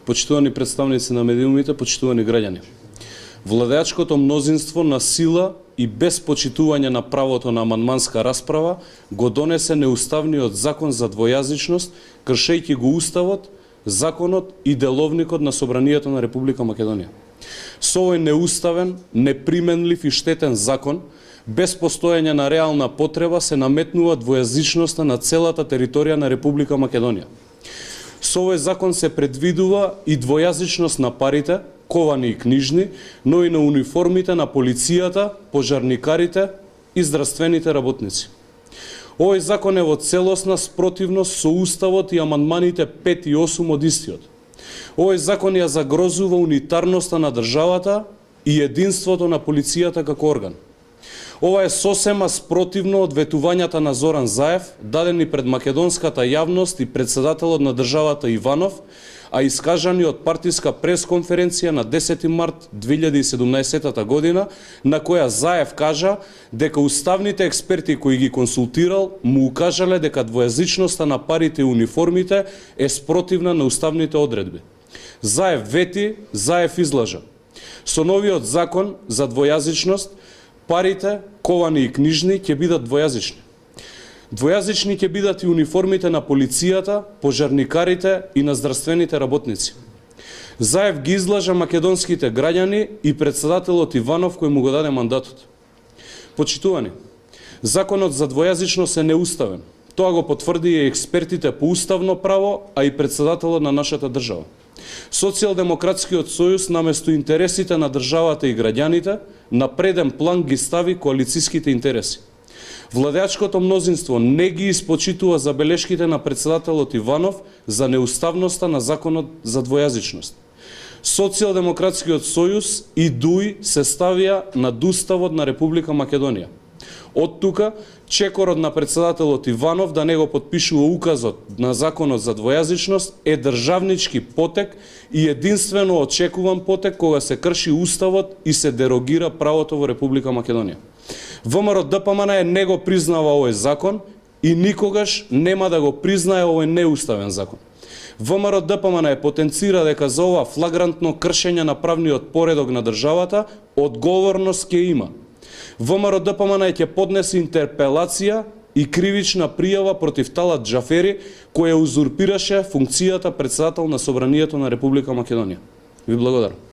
почитувани представници на медиумите, почитувани граѓани. Владеачкото мнозинство на сила и без почитување на правото на амандманска расправа го донесе неуставниот закон за двојазичност, кршејќи го уставот, законот и деловникот на Собранието на Република Македонија. Со овој неуставен, неприменлив и штетен закон, без постоење на реална потреба, се наметнува двојазичноста на целата територија на Република Македонија. Со овој закон се предвидува и двојазичност на парите, ковани и книжни, но и на униформите на полицијата, пожарникарите и здравствените работници. Овој закон е во целосна спротивност со Уставот и амандманите 5 и 8 од истиот. Овој закон ја загрозува унитарноста на државата и единството на полицијата како орган. Ова е сосема спротивно од ветувањата на Зоран Заев, дадени пред македонската јавност и председателот на државата Иванов, а искажани од партиска пресконференција на 10 март 2017 година, на која Заев кажа дека уставните експерти кои ги консултирал му укажале дека двојазичноста на парите и униформите е спротивна на уставните одредби. Заев вети, Заев излажа. Со новиот закон за двојазичност, парите, ковани и книжни, ќе бидат двојазични. Двојазични ќе бидат и униформите на полицијата, пожарникарите и на здравствените работници. Заев ги излажа македонските граѓани и председателот Иванов кој му го даде мандатот. Почитувани, законот за двојазичност е неуставен. Тоа го потврди и експертите по уставно право, а и председателот на нашата држава. Социјалдемократскиот сојуз наместо интересите на државата и граѓаните, на преден план ги стави коалициските интереси. Владеачкото мнозинство не ги испочитува забелешките на председателот Иванов за неуставноста на законот за двојазичност. Социјалдемократскиот сојуз и ДУИ се ставија над Уставот на Република Македонија. Од тука, чекорот на председателот Иванов да не го подпишува указот на законот за двојазичност е државнички потек и единствено очекуван потек кога се крши Уставот и се дерогира правото во Република Македонија. ВМРО ДПМН не го признава овој закон и никогаш нема да го признае овој неуставен закон. ВМРО ДПМН потенцира дека за ова флагрантно кршење на правниот поредок на државата одговорност ќе има. ВМРО ДПМН ќе поднесе интерпелација и кривична пријава против Талат Џафери, која узурпираше функцијата председател на Собранието на Република Македонија. Ви благодарам.